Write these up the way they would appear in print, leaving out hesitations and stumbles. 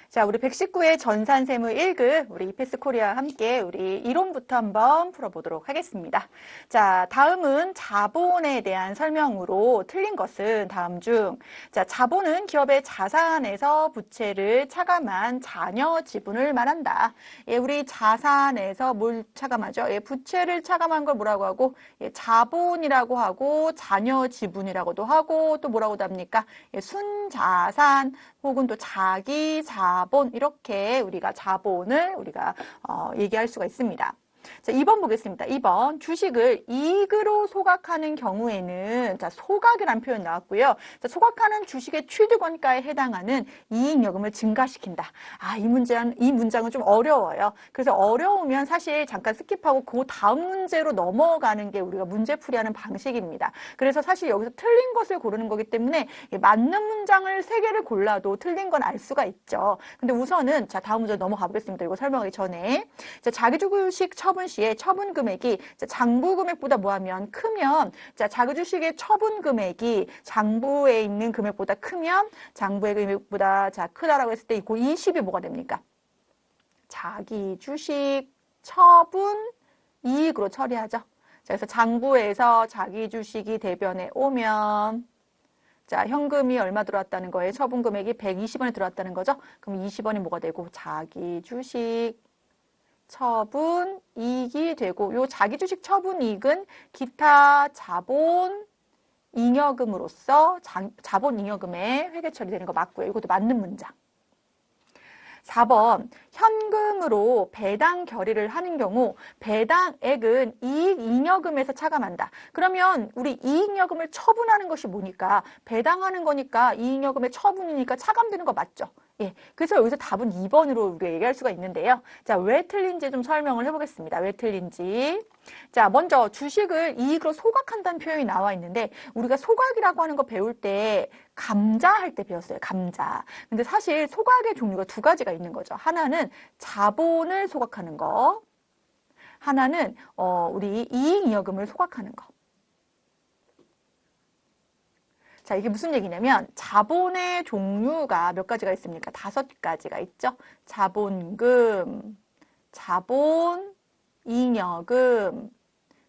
자, 우리 119의 전산세무 1급, 우리 이페스 코리아와 함께 우리 이론부터 한번 풀어보도록 하겠습니다. 자, 다음은 자본에 대한 설명으로 틀린 것은 다음 중, 자, 자본은 기업의 자산에서 부채를 차감한 잔여 지분을 말한다. 예, 우리 자산에서 뭘 차감하죠? 예, 부채를 차감한 걸 뭐라고 하고, 예, 자본이라고 하고, 잔여 지분이라고도 하고, 또 뭐라고도 합니까? 예, 순자산, 혹은 또 자기 자본 이렇게 우리가 자본을 우리가 얘기할 수가 있습니다. 자, 2번 보겠습니다. 2번 주식을 이익으로 소각하는 경우에는 자, 소각이라는 표현 나왔고요. 자, 소각하는 주식의 취득원가에 해당하는 이익여금을 증가시킨다. 아, 이 문장은 좀 어려워요. 그래서 어려우면 사실 잠깐 스킵하고 그 다음 문제로 넘어가는 게 우리가 문제풀이하는 방식입니다. 그래서 사실 여기서 틀린 것을 고르는 거기 때문에 맞는 문장을 3개를 골라도 틀린 건 알 수가 있죠. 근데 우선은 자, 다음 문제 넘어가 보겠습니다. 이거 설명하기 전에 자, 자기주식 처분 시에 처분 금액이 장부 금액보다 뭐하면 크면 자, 자기주식의 처분 금액이 장부에 있는 금액보다 크면 장부의 금액보다 자, 크다라고 했을 때 이 20이 뭐가 됩니까? 자기주식 처분 이익으로 처리하죠. 자, 그래서 장부에서 자기주식이 대변에 오면 자, 현금이 얼마 들어왔다는 거예요? 처분 금액이 120원이 들어왔다는 거죠? 그럼 20원이 뭐가 되고 자기주식 처분 이익이 되고 요 자기주식 처분 이익은 기타 자본 잉여금으로서 자본 잉여금에 회계 처리되는 거 맞고요. 이것도 맞는 문장. 4번 현금으로 배당 결의를 하는 경우 배당액은 이익 잉여금에서 차감한다. 그러면 우리 이익여금을 처분하는 것이 뭐니까 배당하는 거니까 이익여금의 처분이니까 차감되는 거 맞죠? 예, 그래서 여기서 답은 2번으로 우리가 얘기할 수가 있는데요. 자, 왜 틀린지 좀 설명을 해보겠습니다. 왜 틀린지. 자, 먼저 주식을 이익으로 소각한다는 표현이 나와 있는데 우리가 소각이라고 하는 거 배울 때 감자 할 때 배웠어요. 감자. 근데 사실 소각의 종류가 2가지가 있는 거죠. 하나는 자본을 소각하는 거. 하나는 우리 이익여금을 소각하는 거. 자, 이게 무슨 얘기냐면 자본의 종류가 몇 가지가 있습니까? 5가지가 있죠. 자본금, 자본, 잉여금,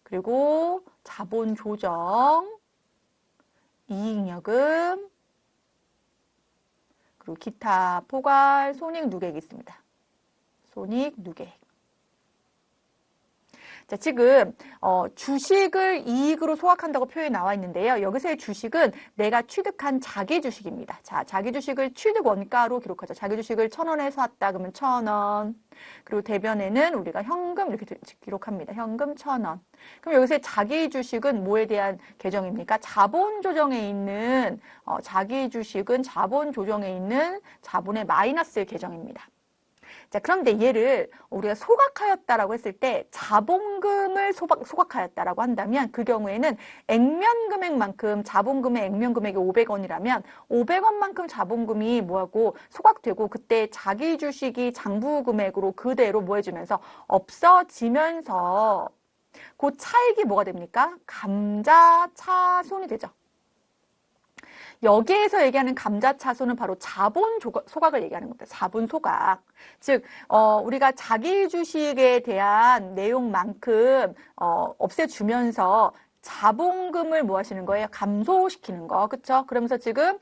그리고 자본조정, 이익여금, 그리고 기타 포괄, 손익, 누계액이 있습니다. 손익, 누계액. 자, 지금 주식을 이익으로 소각한다고 표현이 나와 있는데요. 여기서의 주식은 내가 취득한 자기 주식입니다. 자, 자기 주식을 취득 원가로 기록하죠. 자기 주식을 1,000원에 샀다 그러면 1,000원. 그리고 대변에는 우리가 현금 이렇게 기록합니다. 현금 1,000원. 그럼 여기서의 자기 주식은 뭐에 대한 계정입니까? 자본 조정에 있는 자기 주식은 자본 조정에 있는 자본의 마이너스 계정입니다. 자, 그런데 얘를 우리가 소각하였다라고 했을 때 자본금을 소각하였다라고 한다면 그 경우에는 액면 금액만큼 자본금의 액면 금액이 500원이라면 500원만큼 자본금이 뭐하고 소각되고 그때 자기 주식이 장부 금액으로 그대로 뭐 해주면서 없어지면서 그 차익이 뭐가 됩니까? 감자차손이 되죠. 여기에서 얘기하는 감자차손은 바로 자본 소각을 얘기하는 겁니다. 자본 소각. 즉, 우리가 자기 주식에 대한 내용만큼 없애주면서 자본금을 뭐 하시는 거예요? 감소시키는 거. 그쵸? 그러면서 지금,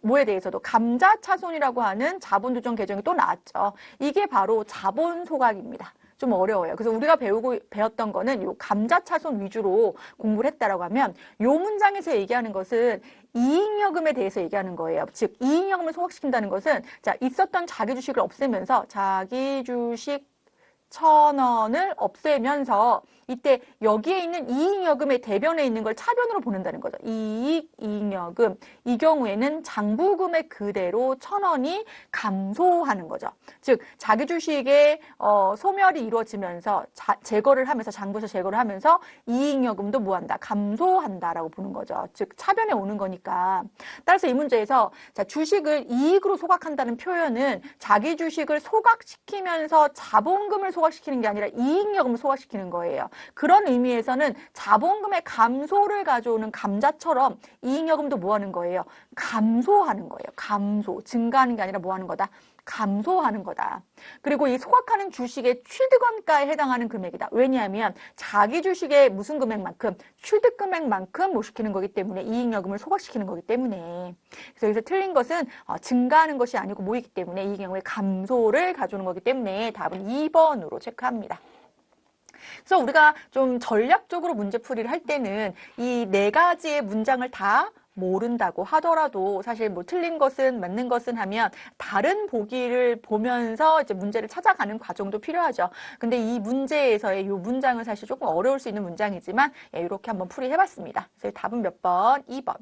뭐에 대해서도 감자차손이라고 하는 자본조정 계정이 또 나왔죠. 이게 바로 자본 소각입니다. 좀 어려워요. 그래서 우리가 배웠던 거는 요 감자차손 위주로 공부를 했다라고 하면 요 문장에서 얘기하는 것은 이익여금에 대해서 얘기하는 거예요. 즉 이익여금을 소각시킨다는 것은 자, 있었던 자기 주식을 없애면서 자기 주식 1,000원을 없애면서 이때 여기에 있는 이익여금의 대변에 있는 걸 차변으로 보낸다는 거죠. 이익여금. 이 경우에는 장부금액 그대로 1,000원이 감소하는 거죠. 즉 자기 주식의 소멸이 이루어지면서 제거를 하면서 장부에서 제거를 하면서 이익여금도 뭐한다? 감소한다라고 보는 거죠. 즉 차변에 오는 거니까. 따라서 이 문제에서 자, 주식을 이익으로 소각한다는 표현은 자기 주식을 소각시키면서 자본금을 소각시키는 게 아니라 이익여금을 소각시키는 거예요. 그런 의미에서는 자본금의 감소를 가져오는 감자처럼 이익여금도 뭐 하는 거예요? 감소하는 거예요. 감소. 증가하는 게 아니라 뭐 하는 거다? 감소하는 거다. 그리고 이 소각하는 주식의 취득원가에 해당하는 금액이다. 왜냐하면 자기 주식의 무슨 금액만큼 취득 금액만큼 못 시키는 거기 때문에 이익여금을 소각시키는 거기 때문에 그래서 여기서 틀린 것은 증가하는 것이 아니고 뭐이기 때문에 이익여금의 감소를 가져오는 거기 때문에 답은 2번으로 체크합니다. 그래서 우리가 좀 전략적으로 문제풀이를 할 때는 이 네 가지의 문장을 다 모른다고 하더라도 사실 뭐 틀린 것은 맞는 것은 하면 다른 보기를 보면서 이제 문제를 찾아가는 과정도 필요하죠. 근데 이 문제에서의 이 문장은 사실 조금 어려울 수 있는 문장이지만 이렇게 한번 풀이해봤습니다. 그래서 답은 몇 번? 2번.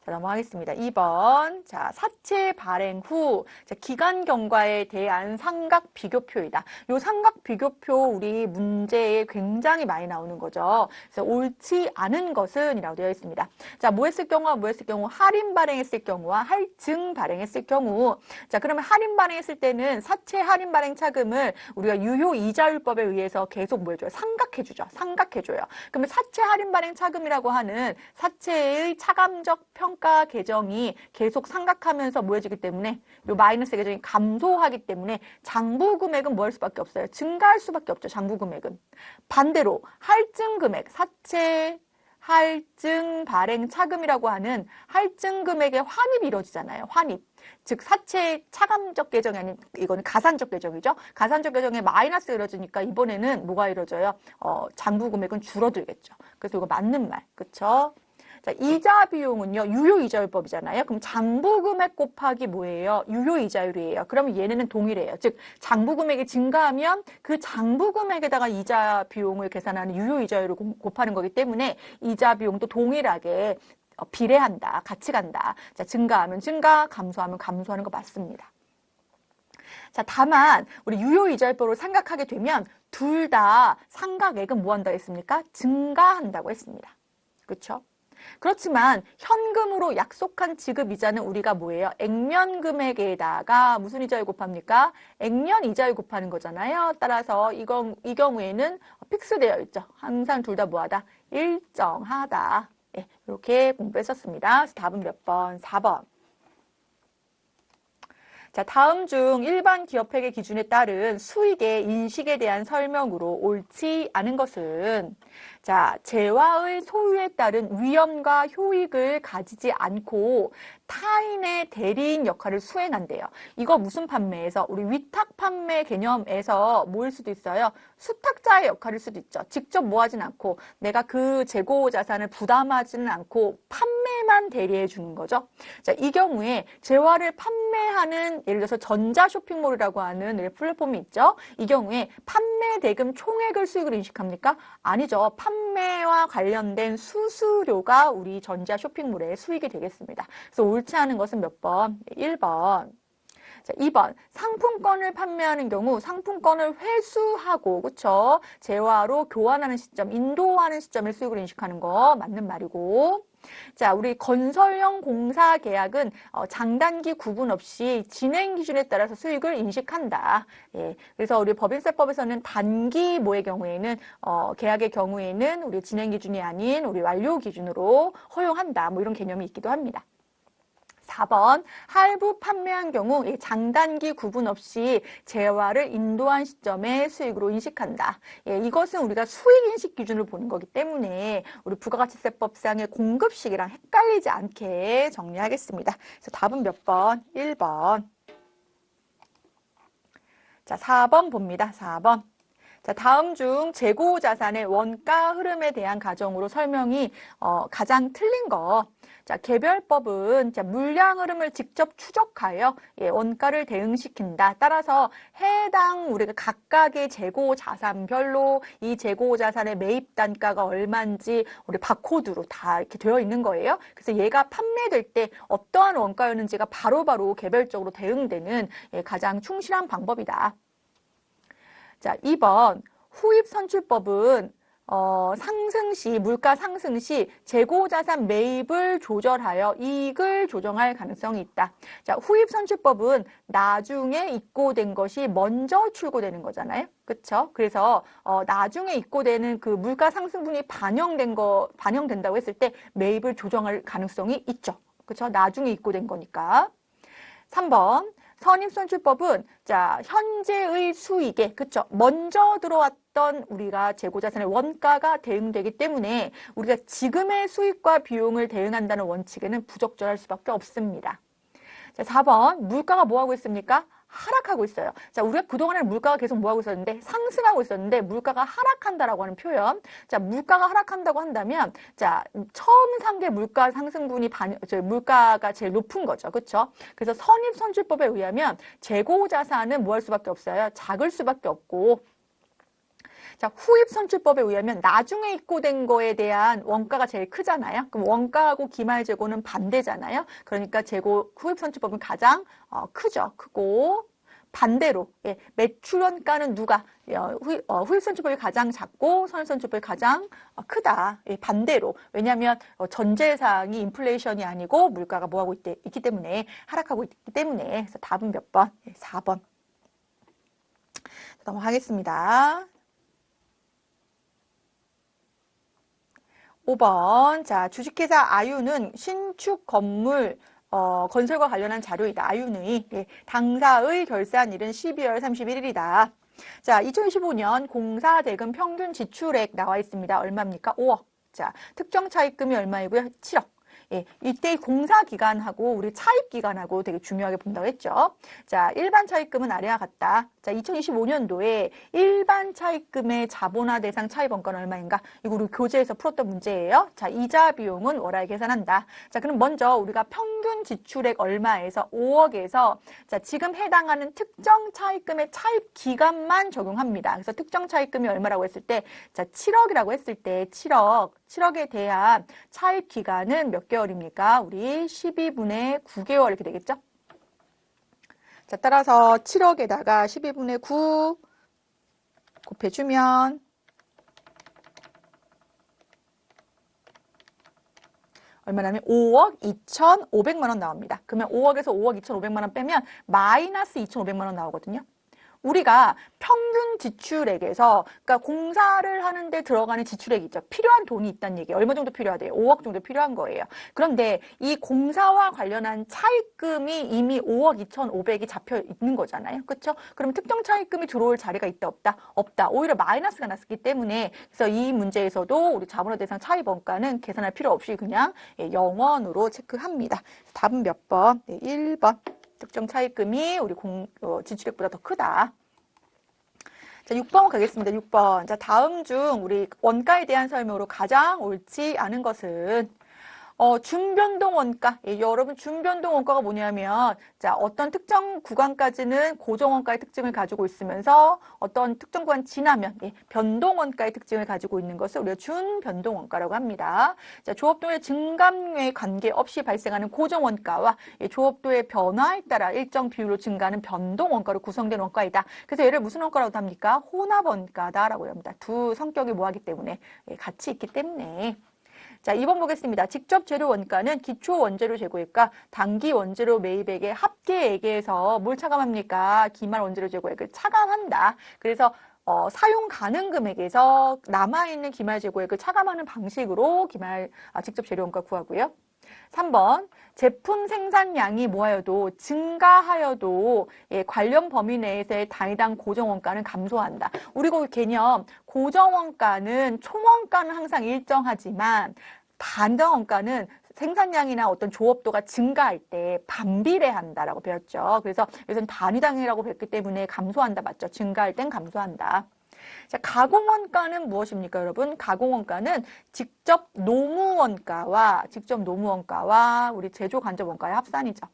자, 넘어가겠습니다. 2번. 자, 사채 발행 후 기간 경과에 대한 삼각 비교표이다. 이 삼각 비교표 우리 문제에 굉장히 많이 나오는 거죠. 그래서 옳지 않은 것은 이라고 되어 있습니다. 자, 뭐 했을 경우와 뭐 했을 경우? 할인 발행했을 경우와 할증 발행했을 경우. 자, 그러면 할인 발행했을 때는 사채 할인 발행 차금을 우리가 유효 이자율법에 의해서 계속 뭐 해줘요? 삼각해주죠. 삼각해줘요. 그러면 사채 할인 발행 차금이라고 하는 사채의 차감적 평가 계정이 계속 삼각하면서 뭐해지기 때문에 요 마이너스 계정이 감소하기 때문에 장부 금액은 뭐 할 수밖에 없어요? 증가할 수밖에 없죠. 장부 금액은. 반대로 할증 금액, 사채 할증 발행 차금이라고 하는 할증 금액의 환입이 이루어지잖아요. 환입. 즉 사채 차감적 계정이 아닌 이거는 가산적 계정이죠. 가산적 계정에 마이너스가 이루어지니까 이번에는 뭐가 이루어져요? 장부 금액은 줄어들겠죠. 그래서 이거 맞는 말. 그쵸? 자, 이자 비용은요, 유효이자율법이잖아요. 그럼 장부금액 곱하기 뭐예요? 유효이자율이에요. 그러면 얘네는 동일해요. 즉, 장부금액이 증가하면 그 장부금액에다가 이자 비용을 계산하는 유효이자율을 곱하는 거기 때문에 이자 비용도 동일하게 비례한다. 같이 간다. 자, 증가하면 증가, 감소하면 감소하는 거 맞습니다. 자, 다만 우리 유효이자율법으로 삼각하게 되면 둘 다 삼각액은 뭐 한다고 했습니까? 증가한다고 했습니다. 그렇죠? 그렇지만 현금으로 약속한 지급 이자는 우리가 뭐예요? 액면 금액에다가 무슨 이자율 곱합니까? 액면 이자율 곱하는 거잖아요. 따라서 이 경우에는 픽스되어 있죠. 항상 둘 다 뭐하다? 일정하다. 네, 이렇게 공부했었습니다. 그래서 답은 몇 번? 4번. 자, 다음 중 일반 기업회계 기준에 따른 수익의 인식에 대한 설명으로 옳지 않은 것은 자, 재화의 소유에 따른 위험과 효익을 가지지 않고 타인의 대리인 역할을 수행한대요. 이거 무슨 판매에서? 우리 위탁 판매 개념에서 뭐일 수도 있어요? 수탁자의 역할일 수도 있죠. 직접 뭐 하진 않고 내가 그 재고 자산을 부담하지는 않고 판매만 대리해 주는 거죠. 자, 이 경우에 재화를 판매하는 예를 들어서 전자 쇼핑몰이라고 하는 플랫폼이 있죠. 이 경우에 판매 대금 총액을 수익으로 인식합니까? 아니죠. 판매와 관련된 수수료가 우리 전자 쇼핑몰의 수익이 되겠습니다. 그래서 옳지 않은 것은 몇 번? 1번. 자, 2번. 상품권을 판매하는 경우 상품권을 회수하고, 그쵸? 재화로 교환하는 시점, 인도하는 시점에 수익을 인식하는 거 맞는 말이고. 자, 우리 건설형 공사 계약은 장단기 구분 없이 진행 기준에 따라서 수익을 인식한다. 예, 그래서 우리 법인세법에서는 단기 모의 경우에는 계약의 경우에는 우리 진행 기준이 아닌 우리 완료 기준으로 허용한다. 뭐 이런 개념이 있기도 합니다. 4번 할부 판매한 경우 장단기 구분 없이 재화를 인도한 시점에 수익으로 인식한다. 예, 이것은 우리가 수익인식 기준을 보는 거기 때문에 우리 부가가치세법상의 공급식이랑 헷갈리지 않게 정리하겠습니다. 그래서 답은 몇 번? 1번. 자, 4번 봅니다. 4번. 자, 다음 중 재고 자산의 원가 흐름에 대한 가정으로 설명이 가장 틀린 거. 자, 개별법은 물량 흐름을 직접 추적하여 원가를 대응시킨다. 따라서 해당 우리가 각각의 재고 자산별로 이 재고 자산의 매입 단가가 얼마인지 우리 바코드로 다 이렇게 되어 있는 거예요. 그래서 얘가 판매될 때 어떠한 원가였는지가 바로바로 개별적으로 대응되는 가장 충실한 방법이다. 자, 2번 후입선출법은 상승 시, 물가 상승 시 재고자산 매입을 조절하여 이익을 조정할 가능성이 있다. 자, 후입선출법은 나중에 입고된 것이 먼저 출고되는 거잖아요. 그쵸? 그래서 나중에 입고되는 그 물가 상승분이 반영된다고 했을 때 매입을 조정할 가능성이 있죠. 그쵸? 나중에 입고된 거니까. 3번. 선입선출법은 자, 현재의 수익에 그쵸? 먼저 들어왔던 우리가 재고자산의 원가가 대응되기 때문에 우리가 지금의 수익과 비용을 대응한다는 원칙에는 부적절할 수밖에 없습니다. 자, 4번. 물가가 뭐하고 있습니까? 하락하고 있어요. 자, 우리가 그동안에 물가가 계속 뭐하고 있었는데 상승하고 있었는데 물가가 하락한다라고 하는 표현. 자, 물가가 하락한다고 한다면 자, 처음 산게 물가 상승분이 물가가 제일 높은 거죠. 그렇죠? 그래서 선입선출법에 의하면 재고자산은 뭐 할 수밖에 없어요? 작을 수밖에 없고 자, 후입선출법에 의하면 나중에 입고된 거에 대한 원가가 제일 크잖아요. 그럼 원가하고 기말재고는 반대잖아요. 그러니까 후입선출법은 가장 크죠. 크고 반대로 매출원가는 누가 후입선출법이 가장 작고 선입선출법이 가장 크다. 반대로. 왜냐하면 전제사항이 인플레이션이 아니고 물가가 뭐하고 있기 때문에 하락하고 있기 때문에 그래서 답은 몇 번? 4번. 넘어가겠습니다. 5번. 자, 주식회사 아유는 신축 건물 건설과 관련한 자료이다. 아유의 당사의 결산일은 12월 31일이다. 자, 2025년 공사대금 평균 지출액 나와 있습니다. 얼마입니까? 5억. 자, 특정 차입금이 얼마이고요? 7억. 예, 이때 공사 기간하고 우리 차입 기간하고 되게 중요하게 본다고 했죠. 자, 일반 차입금은 아래와 같다. 자, 2025년도에 일반 차입금의 자본화 대상 차입 원가는 얼마인가? 이거 우리 교재에서 풀었던 문제예요. 자, 이자 비용은 월화에 계산한다. 자, 그럼 먼저 우리가 평균 지출액 얼마에서 5억에서 자, 지금 해당하는 특정 차입금의 차입 기간만 적용합니다. 그래서 특정 차입금이 얼마라고 했을 때 자, 7억이라고 했을 때 7억에 대한 차입 기간은 몇 개월입니까? 우리 12분의 9개월 이렇게 되겠죠? 자, 따라서 7억에다가 12분의 9 곱해주면 얼마냐면 5억 2,500만 원 나옵니다. 그러면 5억에서 5억 2,500만 원 빼면 마이너스 2,500만 원 나오거든요. 우리가 평균 지출액에서 그러니까 공사를 하는데 들어가는 지출액이 있죠. 필요한 돈이 있다는 얘기예요. 얼마 정도 필요하대요? 5억 정도 필요한 거예요. 그런데 이 공사와 관련한 차입금이 이미 5억 2,500이 잡혀 있는 거잖아요. 그렇죠? 그럼 특정 차입금이 들어올 자리가 있다 없다? 없다. 오히려 마이너스가 났기 때문에 그래서 이 문제에서도 우리 자본화 대상 차입 원가는 계산할 필요 없이 그냥 0원으로 체크합니다. 답은 몇 번? 네, 1번. 특정 차입금이 우리 지출액보다 더 크다. 자, 6번 가겠습니다. 6번. 자, 다음 중 우리 원가에 대한 설명으로 가장 옳지 않은 것은 준변동 원가. 예, 여러분 준변동 원가가 뭐냐면 자, 어떤 특정 구간까지는 고정 원가의 특징을 가지고 있으면서 어떤 특정 구간 지나면 변동 원가의 특징을 가지고 있는 것을 우리가 준변동 원가라고 합니다. 자, 조업도의 증감에 관계없이 발생하는 고정 원가와 조업도의 변화에 따라 일정 비율로 증가하는 변동 원가로 구성된 원가이다. 그래서 얘를 무슨 원가라고 합니까? 혼합 원가다라고 합니다. 두 성격이 뭐하기 때문에 같이 있기 때문에. 자, 2번 보겠습니다. 직접 재료 원가는 기초 원재료 재고액과 단기 원재료 매입액의 합계액에서 뭘 차감합니까? 기말 원재료 재고액을 차감한다. 그래서 사용 가능 금액에서 남아있는 기말 재고액을 차감하는 방식으로 직접 재료 원가 구하고요. 3번 제품 생산량이 뭐하여도 증가하여도 관련 범위 내에서의 단위당 고정원가는 감소한다. 우리 그 개념 고정원가는 총원가는 항상 일정하지만 단정원가는 생산량이나 어떤 조업도가 증가할 때 반비례한다라고 배웠죠. 그래서 여기서는 단위당이라고 배웠기 때문에 감소한다 맞죠? 증가할 땐 감소한다. 자, 가공원가는 무엇입니까, 여러분? 가공원가는 직접 노무원가와 우리 제조간접원가의 합산이죠.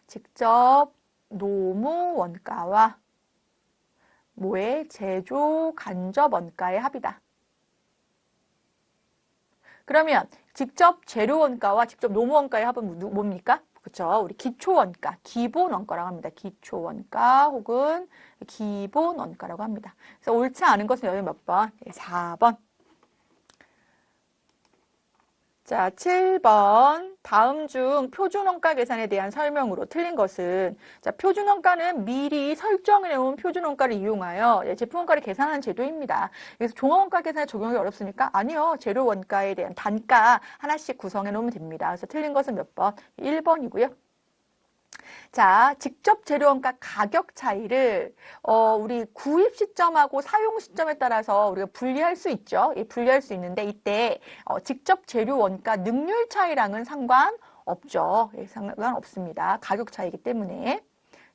직접 노무원가와 제조간접원가의 합이다. 그러면 직접 재료원가와 직접 노무원가의 합은 뭡니까? 그쵸? 우리 기초원가, 기본원가라고 합니다. 기초원가 혹은 기본원가라고 합니다. 그래서 옳지 않은 것은 여기 몇 번? 4번. 자, 7번. 다음 중 표준원가 계산에 대한 설명으로 틀린 것은, 자, 표준원가는 미리 설정해 놓은 표준원가를 이용하여 제품원가를 계산하는 제도입니다. 그래서 종합원가 계산에 적용하기 어렵습니까? 아니요. 재료원가에 대한 단가 하나씩 구성해 놓으면 됩니다. 그래서 틀린 것은 몇 번? 1번이고요. 자, 직접 재료원가 가격 차이를 우리 구입 시점하고 사용 시점에 따라서 우리가 분리할 수 있죠. 예, 분리할 수 있는데 이때 직접 재료 원가 능률 차이랑은 상관없죠. 예, 상관없습니다. 가격 차이이기 때문에.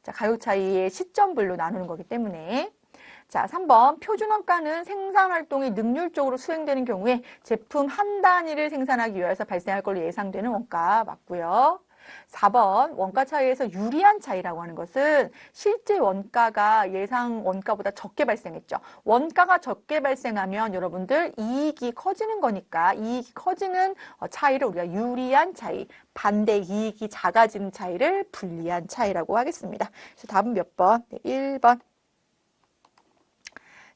자, 가격 차이의 시점별로 나누는 거기 때문에. 자, 3번 표준원가는 생산활동이 능률적으로 수행되는 경우에 제품 한 단위를 생산하기 위해서 발생할 걸로 예상되는 원가 맞고요. 4번 원가 차이에서 유리한 차이라고 하는 것은 실제 원가가 예상 원가보다 적게 발생했죠. 원가가 적게 발생하면 여러분들 이익이 커지는 거니까 이익이 커지는 차이를 우리가 유리한 차이, 반대 이익이 작아지는 차이를 불리한 차이라고 하겠습니다. 그래서 답은 몇 번? 네, 1번.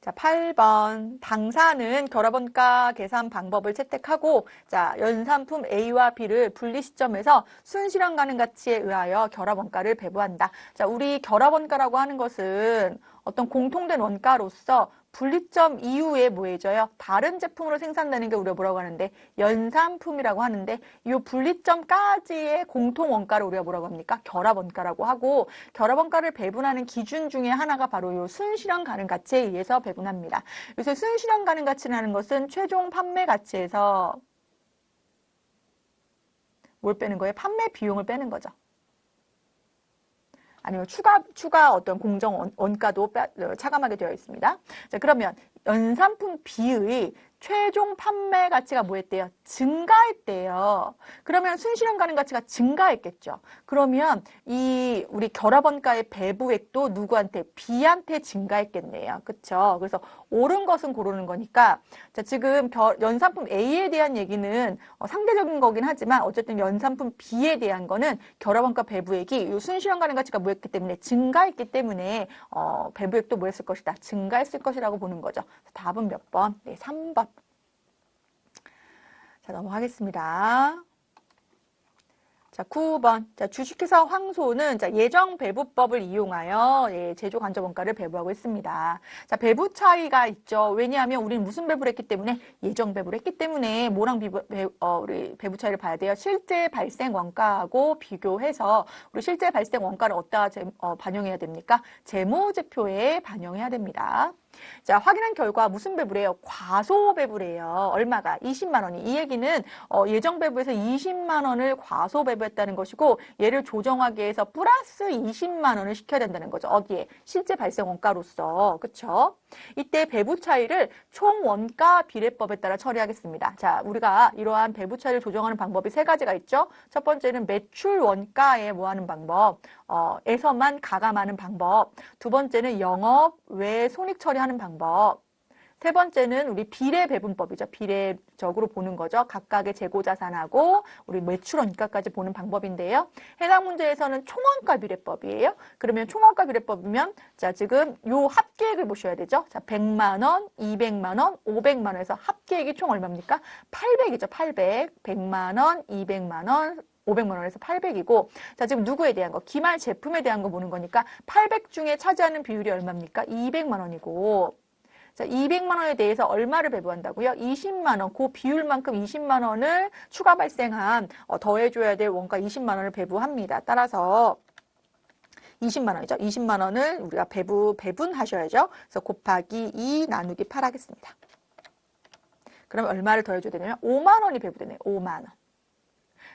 자, 8번. 당사는 결합원가 계산 방법을 채택하고, 자, 연산품 A와 B를 분리 시점에서 순실현 가능 가치에 의하여 결합원가를 배부한다. 자, 우리 결합원가라고 하는 것은 어떤 공통된 원가로서 분리점 이후에 뭐 해줘요? 다른 제품으로 생산되는 게 우리가 뭐라고 하는데 연산품이라고 하는데 이 분리점까지의 공통 원가를 우리가 뭐라고 합니까? 결합원가라고 하고 결합원가를 배분하는 기준 중에 하나가 바로 이 순실현 가능 가치에 의해서 배분합니다. 그래서 순실현 가능 가치라는 것은 최종 판매 가치에서 뭘 빼는 거예요? 판매 비용을 빼는 거죠. 아니면 추가 어떤 공정 원가도 차감하게 되어 있습니다. 자, 그러면 연산품 B의 최종 판매 가치가 뭐 했대요? 증가했대요. 그러면 순실현 가능 가치가 증가했겠죠. 그러면 이 우리 결합원가의 배부액도 누구한테? B한테 증가했겠네요. 그쵸? 그래서 옳은 것은 고르는 거니까 자, 지금 연산품 A에 대한 얘기는 상대적인 거긴 하지만 어쨌든 연산품 B에 대한 거는 결합원가 배부액이 이 순실현 가능 가치가 뭐 했기 때문에 증가했기 때문에 배부액도 뭐 했을 것이다? 증가했을 것이라고 보는 거죠. 답은 몇 번? 네, 3번. 자, 넘어가겠습니다. 자, 9번. 자, 주식회사 황소는 자, 예정 배부법을 이용하여 제조 간접 원가를 배부하고 있습니다. 자, 배부 차이가 있죠. 왜냐하면 우리는 무슨 배부를 했기 때문에 예정 배부를 했기 때문에 뭐랑 우리 배부 차이를 봐야 돼요. 실제 발생 원가하고 비교해서 우리 실제 발생 원가를 어디다 반영해야 됩니까? 재무제표에 반영해야 됩니다. 자, 확인한 결과 무슨 배부래요? 과소 배부래요. 얼마가? 20만 원이. 이 얘기는 예정 배부에서 20만 원을 과소 배부했다는 것이고 얘를 조정하기 위해서 플러스 20만 원을 시켜야 된다는 거죠. 어디에? 실제 발생 원가로서. 그쵸? 이때 배부 차이를 총 원가 비례법에 따라 처리하겠습니다. 자, 우리가 이러한 배부 차이를 조정하는 방법이 세 가지가 있죠. 첫 번째는 매출 원가에 뭐 하는 방법, 에서만 가감하는 방법. 두 번째는 영업 외 손익 처리하는 방법. 세 번째는 우리 비례 배분법이죠. 비례적으로 보는 거죠. 각각의 재고자산하고 우리 매출원가까지 보는 방법인데요. 해당 문제에서는 총원가 비례법이에요. 그러면 총원가 비례법이면 자, 지금 요 합계액을 보셔야 되죠. 자, 100만 원, 200만 원, 500만 원에서 합계액이 총 얼마입니까? 800이죠. 800. 100만 원, 200만 원, 500만 원에서 800이고 자, 지금 누구에 대한 거? 기말 제품에 대한 거 보는 거니까 800 중에 차지하는 비율이 얼마입니까? 200만 원이고 자, 200만 원에 대해서 얼마를 배부한다고요? 20만 원, 그 비율만큼 20만 원을 추가 발생한 더해줘야 될 원가 20만 원을 배부합니다. 따라서 20만 원이죠. 20만 원을 우리가 배분하셔야죠. 그래서 곱하기 2 나누기 8 하겠습니다. 그럼 얼마를 더해줘야 되냐면 5만 원이 배부되네요. 5만 원.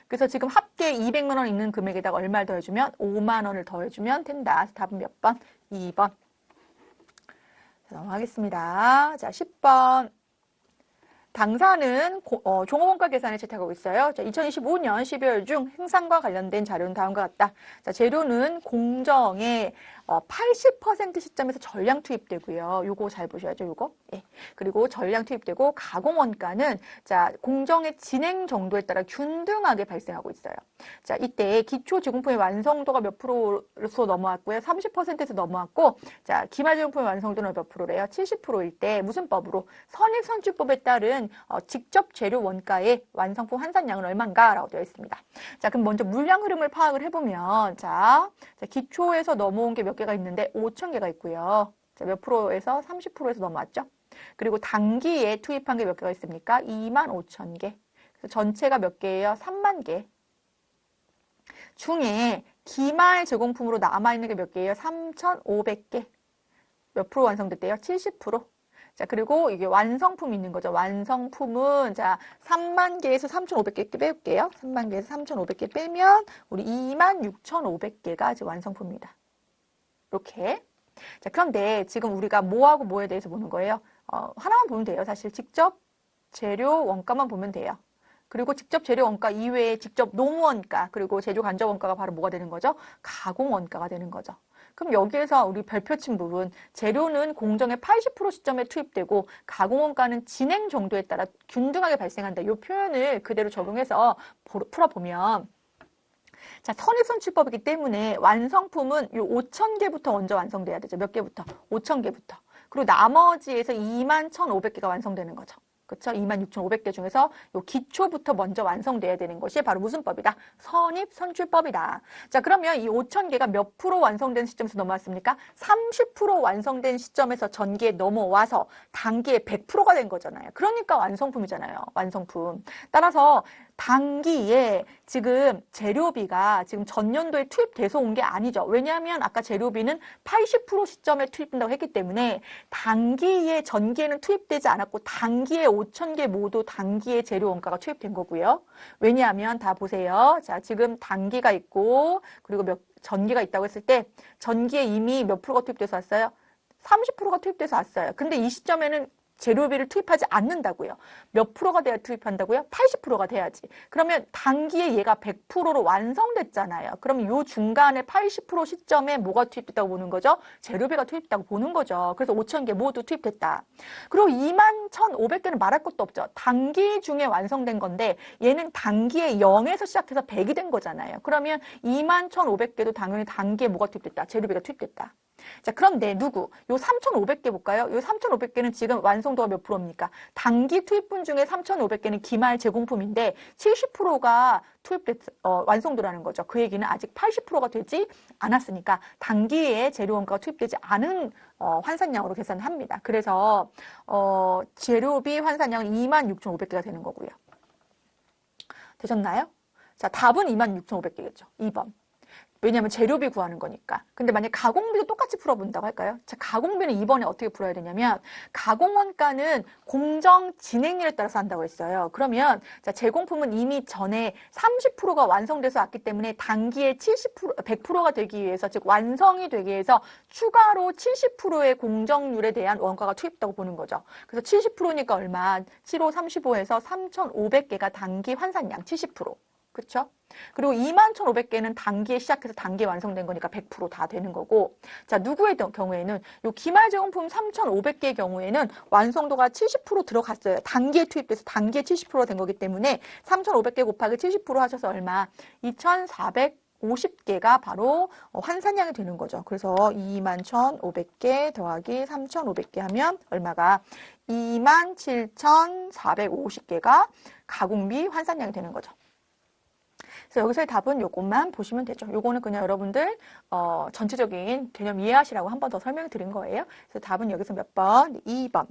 그래서 지금 합계 200만 원 있는 금액에다가 얼마를 더해주면 5만 원을 더해주면 된다. 답은 몇 번? 2번. 자, 넘어가겠습니다. 자, 10번. 당사는 종업원가 계산에 채택하고 있어요. 자, 2025년 12월 중 생산과 관련된 자료는 다음과 같다. 자, 재료는 공정의 80% 시점에서 전량 투입되고요. 요거 잘 보셔야죠, 요거. 예. 그리고 전량 투입되고 가공원가는 자, 공정의 진행 정도에 따라 균등하게 발생하고 있어요. 자, 이때 기초 제공품의 완성도가 몇 프로로 넘어왔고요. 30%에서 넘어왔고, 자, 기말 제공품의 완성도는 몇 프로래요? 70%일 때 무슨 법으로? 선익선출법에 따른 직접 재료 원가의 완성품 환산량은 얼마인가라고 되어 있습니다. 자, 그럼 먼저 물량 흐름을 파악을 해보면, 자, 기초에서 넘어온 게 몇 개가 있는데 5,000개가 있고요. 자, 몇 프로에서 30%에서 넘어왔죠? 그리고 단기에 투입한 게 몇 개가 있습니까? 25,000개. 그래서 전체가 몇 개예요? 3만 개. 중에 기말 제공품으로 남아있는 게 몇 개예요? 3,500개. 몇 프로 완성됐대요? 70%. 자, 그리고 이게 완성품이 있는 거죠. 완성품은, 자, 3만 개에서 3,500개 빼볼게요. 3만 개에서 3,500개 빼면, 우리 26,500개가 이제 완성품입니다. 이렇게. 자, 그런데 지금 우리가 뭐하고 뭐에 대해서 보는 거예요? 하나만 보면 돼요. 사실 직접 재료 원가만 보면 돼요. 그리고 직접 재료 원가 이외에 직접 노무원가, 그리고 제조 간접 원가가 바로 뭐가 되는 거죠? 가공 원가가 되는 거죠. 그럼 여기에서 우리 별표 친 부분, 재료는 공정의 80% 시점에 투입되고 가공 원가는 진행 정도에 따라 균등하게 발생한다. 이 표현을 그대로 적용해서 풀어보면, 자, 선익선출법이기 때문에 완성품은 요 5,000개부터 먼저 완성돼야 되죠. 몇 개부터? 5,000개부터. 그리고 나머지에서 21,500개가 완성되는 거죠. 그렇죠? 26,500개 중에서 요 기초부터 먼저 완성돼야 되는 것이 바로 무슨 법이다? 선입선출법이다. 자, 그러면 이 5,000개가 몇 프로 완성된 시점에서 넘어왔습니까? 30% 완성된 시점에서 전기에 넘어와서 단기에 100%가 된 거잖아요. 그러니까 완성품이잖아요. 완성품. 따라서 단기에 지금 재료비가 지금 전년도에 투입돼서 온 게 아니죠. 왜냐하면 아까 재료비는 80% 시점에 투입된다고 했기 때문에 단기에 전기에는 투입되지 않았고 단기에 5,000개 모두 단기에 재료 원가가 투입된 거고요. 왜냐하면 다 보세요. 자, 지금 단기가 있고 그리고 전기가 있다고 했을 때 전기에 이미 몇 프로가 투입돼서 왔어요? 30%가 투입돼서 왔어요. 근데 이 시점에는 재료비를 투입하지 않는다고요. 몇 프로가 돼야 투입한다고요? 80%가 돼야지. 그러면 단기에 얘가 100%로 완성됐잖아요. 그럼 요 중간에 80% 시점에 뭐가 투입됐다고 보는 거죠? 재료비가 투입됐다고 보는 거죠. 그래서 5,000개 모두 투입됐다. 그리고 21,500개는 말할 것도 없죠. 단기 중에 완성된 건데 얘는 단기에 0에서 시작해서 100이 된 거잖아요. 그러면 21,500개도 당연히 단기에 뭐가 투입됐다? 재료비가 투입됐다. 자, 그런데 누구? 요 3,500개 볼까요? 요 3,500개는 지금 완성도가 몇 프로입니까? 단기 투입분 중에 3,500개는 기말 제공품인데 70%가 완성도라는 거죠. 그 얘기는 아직 80%가 되지 않았으니까 단기에 재료 원가가 투입되지 않은 환산량으로 계산합니다. 그래서 재료비 환산량은 26,500개가 되는 거고요. 되셨나요? 자, 답은 26,500개겠죠. 2번. 왜냐하면 재료비 구하는 거니까. 근데 만약 가공비도 똑같이 풀어본다고 할까요? 자, 가공비는 이번에 어떻게 풀어야 되냐면 가공원가는 공정 진행률에 따라서 한다고 했어요. 그러면 자, 제공품은 이미 전에 30%가 완성돼서 왔기 때문에 단기에 100%가 되기 위해서, 즉 완성이 되기 위해서 추가로 70%의 공정률에 대한 원가가 투입됐다고 보는 거죠. 그래서 70%니까 얼마? 7호 35에서 3,500개가 단기 환산량 70%. 그렇죠? 그리고 21,500개는 단기에 시작해서 단기에 완성된 거니까 100% 다 되는 거고, 자, 누구의 경우에는 요 기말 제공품 3,500개의 경우에는 완성도가 70% 들어갔어요. 단기에 투입돼서 단기에 70%가 된 거기 때문에 3,500개 곱하기 70% 하셔서 얼마? 2,450개가 바로 환산량이 되는 거죠. 그래서 21,500개 더하기 3,500개 하면 얼마가? 27,450개가 가공비 환산량이 되는 거죠. 그래서 여기서의 답은 요것만 보시면 되죠. 요거는 그냥 여러분들 전체적인 개념 이해하시라고 한 번 더 설명을 드린 거예요. 그래서 답은 여기서 몇 번? 2번.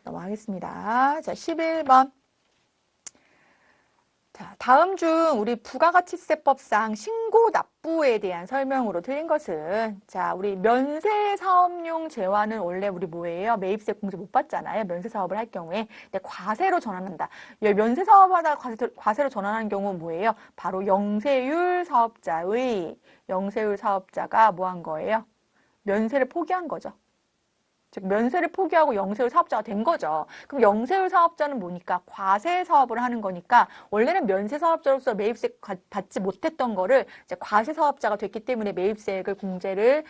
넘어가겠습니다. 자, 11번. 자, 다음 중 우리 부가가치세법상 신고 납부에 대한 설명으로 틀린 것은, 자, 우리 면세사업용 재화는 원래 우리 뭐예요? 매입세 공제 못 받잖아요. 면세사업을 할 경우에. 근데 과세로 전환한다. 면세사업하다가 과세로 전환하는 경우는 뭐예요? 바로 영세율 사업자가 뭐 한 거예요? 면세를 포기한 거죠. 즉 면세를 포기하고 영세율 사업자가 된 거죠. 그럼 영세율 사업자는 뭐니까? 과세 사업을 하는 거니까 원래는 면세 사업자로서 매입세 받지 못했던 거를 이제 과세 사업자가 됐기 때문에 매입세액을 공제를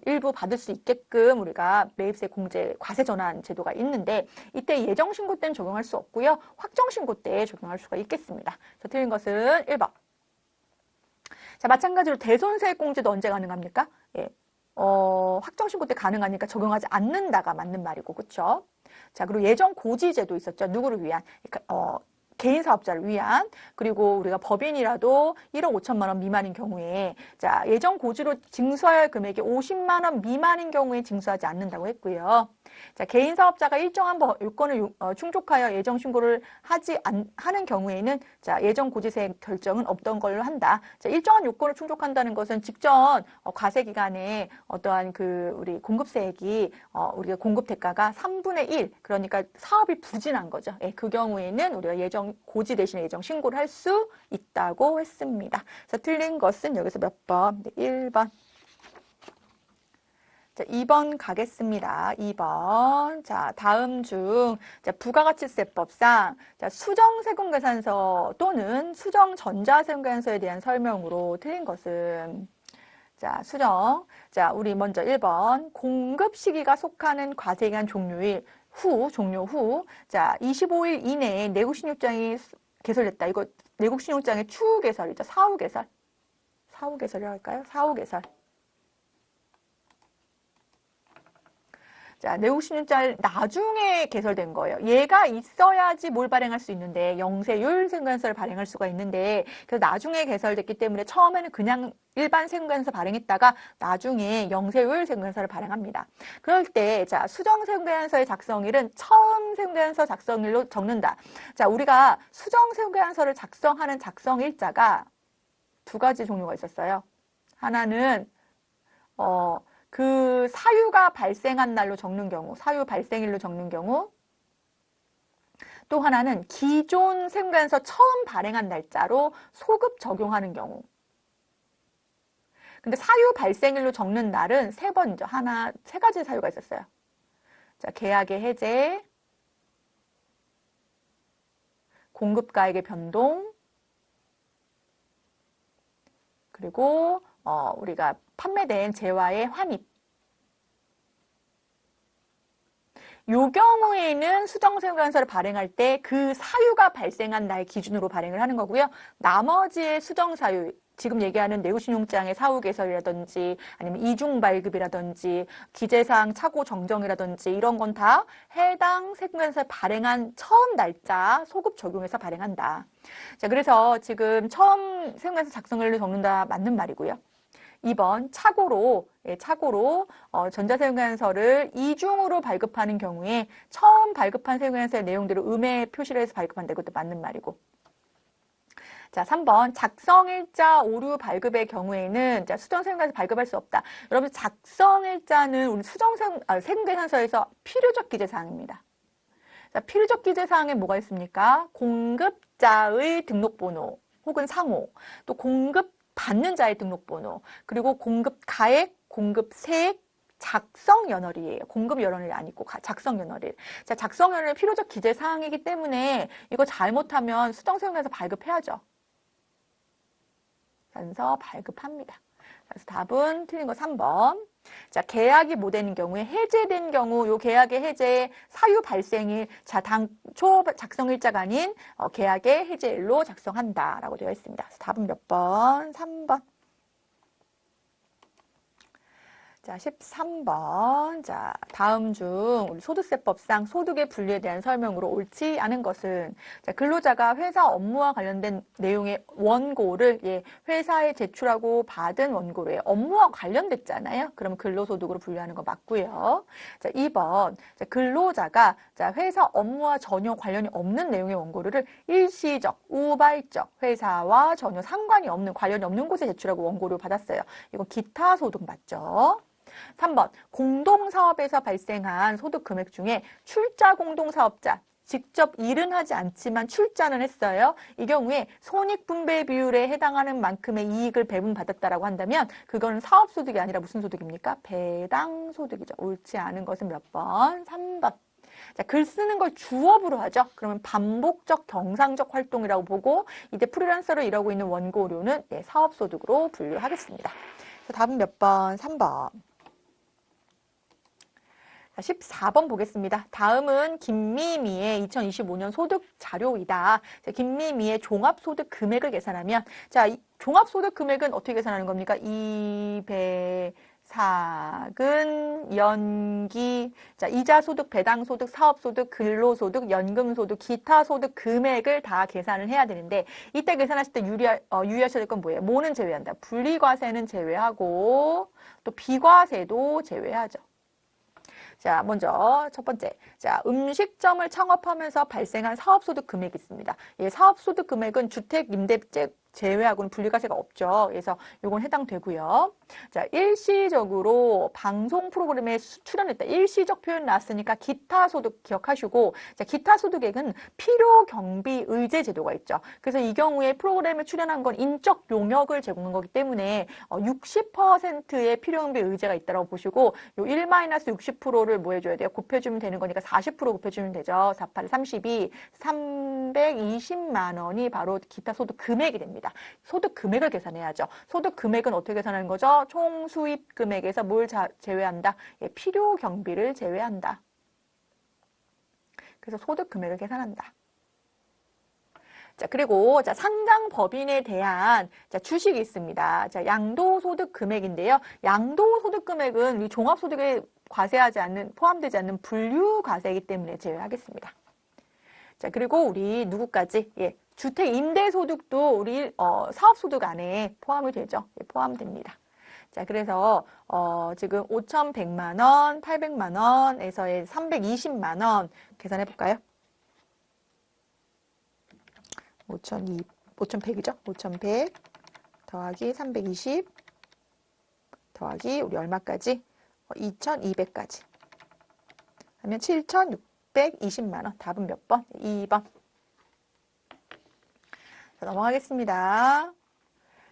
일부 받을 수 있게끔 우리가 매입세 공제 과세 전환 제도가 있는데 이때 예정 신고 때는 적용할 수 없고요. 확정 신고 때 적용할 수가 있겠습니다. 그래서 틀린 것은 1번. 자, 마찬가지로 대손세액 공제도 언제 가능합니까? 예. 확정 신고 때 가능하니까 적용하지 않는다가 맞는 말이고, 그렇죠? 자, 그리고 예정 고지제도 있었죠. 누구를 위한? 개인 사업자를 위한. 그리고 우리가 법인이라도 1억 5천만 원 미만인 경우에 자, 예정 고지로 징수할 금액이 50만 원 미만인 경우에 징수하지 않는다고 했고요. 자, 개인 사업자가 일정한 요건을 충족하여 예정 신고를 하는 경우에는 자, 예정 고지세 결정은 없던 걸로 한다. 자, 일정한 요건을 충족한다는 것은 직전 과세 기간에 어떠한 우리 공급세액이 우리가 공급 대가가 3분의 1, 그러니까 사업이 부진한 거죠. 예, 그 경우에는 우리가 예정 고지 대신에 예정 신고를 할 수 있다고 했습니다. 그래서 틀린 것은 여기서 몇 번? 네, 1번. 자, 2번 가겠습니다. 2번. 자, 다음 중 자, 부가가치세법상 자, 수정세금계산서 또는 수정전자세금계산서에 대한 설명으로 틀린 것은 자, 수정. 자, 우리 먼저 1번. 공급 시기가 속하는 과세기간 종료 후 자, 25일 이내에 내국신용장이 개설됐다. 이거 내국신용장의 추후 개설이죠. 사후 개설. 사후 개설이라고 할까요? 사후 개설. 자, 내국신용장 나중에 개설된 거예요. 얘가 있어야지 뭘 발행할 수 있는데 영세율 세금관세를 발행할 수가 있는데 그래서 나중에 개설됐기 때문에 처음에는 그냥 일반 세금관세 발행했다가 나중에 영세율 세금관세를 발행합니다. 그럴 때 자, 수정 세금관세의 작성일은 처음 세금관세 작성일로 적는다. 자, 우리가 수정 세금관세를 작성하는 작성일자가 두 가지 종류가 있었어요. 하나는 그 사유가 발생한 날로 적는 경우, 사유 발생일로 적는 경우, 또 하나는 기존 세금관세 처음 발행한 날짜로 소급 적용하는 경우. 근데 사유 발생일로 적는 날은 세 번이죠. 세 가지 사유가 있었어요. 자, 계약의 해제, 공급가액의 변동, 그리고 우리가 판매된 재화의 환입. 요 경우에는 수정세금관세를 발행할 때 그 사유가 발생한 날 기준으로 발행을 하는 거고요. 나머지의 수정사유, 지금 얘기하는 내구신용장의 사후 개설이라든지 아니면 이중 발급이라든지 기재사항 착오 정정이라든지 이런 건 다 해당 세금관세 발행한 처음 날짜 소급 적용해서 발행한다. 자, 그래서 지금 처음 세금관세 작성일로 적는다 맞는 말이고요. 2번 착오로 전자세금관세를 이중으로 발급하는 경우에 처음 발급한 세금관세 내용대로 음해 표시를 해서 발급한다. 이것도 맞는 말이고. 자, 3번 작성일자 오류 발급의 경우에는 자, 수정세금관세 발급할 수 없다. 여러분 작성일자는 우리 세금계산서에서 필요적 기재사항입니다. 자, 필요적 기재사항에 뭐가 있습니까? 공급자의 등록번호 혹은 상호, 또 받는 자의 등록번호, 그리고 공급가액, 공급세액, 작성연월이에요. 공급연월이 아니고 작성연월일. 자, 작성연월은 필요적 기재사항이기 때문에 이거 잘못하면 수정세금관세 발급해야죠. 그래서 발급합니다. 그래서 답은 틀린 거 3번. 자, 계약이 못 되는 경우에 해제된 경우 요 계약의 해제 사유 발생일 자, 당초 작성일자가 아닌 계약의 해제일로 작성한다라고 되어 있습니다. 그래서 답은 몇 번? 3번. 자, 13번. 자, 다음 중 우리 소득세법상 소득의 분리에 대한 설명으로 옳지 않은 것은 자, 근로자가 회사 업무와 관련된 내용의 원고를 회사에 제출하고 받은 원고를 업무와 관련됐잖아요. 그럼 근로소득으로 분류하는 거 맞고요. 자, 2번. 자, 근로자가 자, 회사 업무와 전혀 관련이 없는 내용의 원고를 일시적, 우발적, 회사와 전혀 상관이 없는 관련이 없는 곳에 제출하고 원고를 받았어요. 이건 기타 소득 맞죠? 3번 공동사업에서 발생한 소득 금액 중에 출자 공동사업자 직접 일은 하지 않지만 출자는 했어요. 이 경우에 손익분배 비율에 해당하는 만큼의 이익을 배분받았다라고 한다면 그거는 사업소득이 아니라 무슨 소득입니까? 배당소득이죠. 옳지 않은 것은 몇 번? 3번. 자, 글 쓰는 걸 주업으로 하죠. 그러면 반복적 경상적 활동이라고 보고 이때 프리랜서로 일하고 있는 원고료는 사업소득으로 분류하겠습니다. 답은 몇 번? 3번. 14번 보겠습니다. 다음은 김미미의 2025년 소득 자료이다. 자, 김미미의 종합소득 금액을 계산하면 자, 종합소득 금액은 어떻게 계산하는 겁니까? 200삭은 연기, 자, 이자소득, 배당소득, 사업소득, 근로소득, 연금소득, 기타소득 금액을 다 계산을 해야 되는데 이때 계산하실 때 유의하셔야 될 건 뭐예요? 뭐는 제외한다. 분리과세는 제외하고 또 비과세도 제외하죠. 자, 먼저 첫 번째. 자, 음식점을 창업하면서 발생한 사업소득 금액이 있습니다. 예, 사업소득 금액은 주택 임대제 제외하고는 분리과세가 없죠. 그래서 이건 해당되고요. 자, 일시적으로 방송 프로그램에 출연했다. 일시적 표현 나왔으니까 기타 소득 기억하시고, 자, 기타 소득액은 필요 경비 의제 제도가 있죠. 그래서 이 경우에 프로그램에 출연한 건 인적 용역을 제공한 거기 때문에 60%의 필요 경비 의제가 있다고 보시고, 요 1-60%를 뭐 해줘야 돼요? 곱해주면 되는 거니까 40% 곱해주면 되죠. 48, 32, 320만 원이 바로 기타 소득 금액이 됩니다. 소득 금액을 계산해야죠. 소득 금액은 어떻게 계산하는 거죠? 총 수입 금액에서 뭘 제외한다? 예, 필요 경비를 제외한다. 그래서 소득 금액을 계산한다. 자, 그리고 자, 상장 법인에 대한 자, 주식이 있습니다. 자, 양도소득 금액인데요. 양도소득 금액은 이 종합소득에 포함되지 않는 분류과세이기 때문에 제외하겠습니다. 자, 그리고 우리 누구까지? 예, 주택 임대소득도 우리 사업소득 안에 포함이 되죠. 예, 포함됩니다. 자, 그래서 지금 5,100만 원, 800만 원에서의 320만 원 계산해 볼까요? 5,100이죠? 5,100 더하기 320 더하기 우리 얼마까지? 2,200까지 하면 7,620만 원. 답은 몇 번? 2번. 자, 넘어가겠습니다.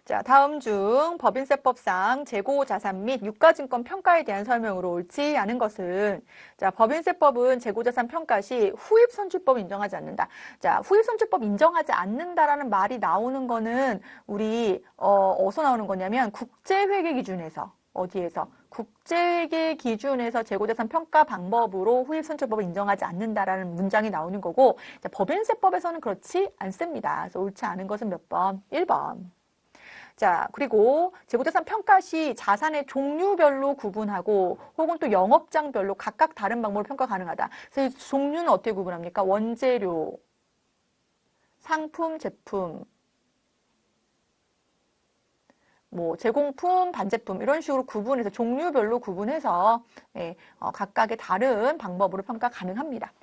자, 다음 중 법인세법상 재고자산 및 유가증권 평가에 대한 설명으로 옳지 않은 것은 자, 법인세법은 재고자산 평가 시 후입선출법을 인정하지 않는다. 자, 후입선출법 인정하지 않는다라는 말이 나오는 거는 우리 어디서 나오는 거냐면 국제회계 기준에서 어디에서? 국제회계 기준에서 재고자산 평가 방법으로 후입선출법을 인정하지 않는다라는 문장이 나오는 거고 자, 법인세법에서는 그렇지 않습니다. 그래서 옳지 않은 것은 몇 번? 1번. 자, 그리고 재고자산 평가 시 자산의 종류별로 구분하고 혹은 또 영업장별로 각각 다른 방법으로 평가 가능하다. 그래서 종류는 어떻게 구분합니까? 원재료, 상품, 제품, 뭐 제공품, 반제품 이런 식으로 구분해서 종류별로 구분해서 각각의 다른 방법으로 평가 가능합니다.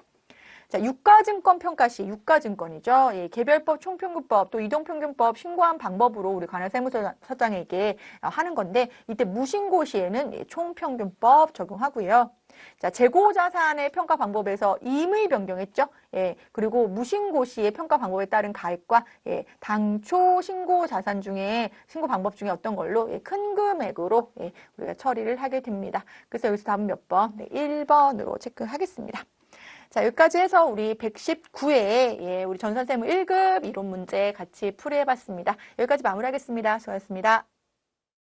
자, 유가증권 평가 시 유가증권이죠. 예, 개별법, 총평균법, 또 이동평균법 신고한 방법으로 우리 관할 세무서장에게 하는 건데 이때 무신고 시에는 총평균법 적용하고요. 자, 재고자산의 평가 방법에서 임의 변경했죠. 예, 그리고 무신고 시의 평가 방법에 따른 가액과 당초 신고 자산 중에 신고 방법 중에 어떤 걸로 큰 금액으로 우리가 처리를 하게 됩니다. 그래서 여기서 답은 몇 번? 1번으로 체크하겠습니다. 자, 여기까지 해서 우리 119회 우리 전산세무 1급 이론 문제 같이 풀이해봤습니다. 여기까지 마무리하겠습니다. 수고하셨습니다.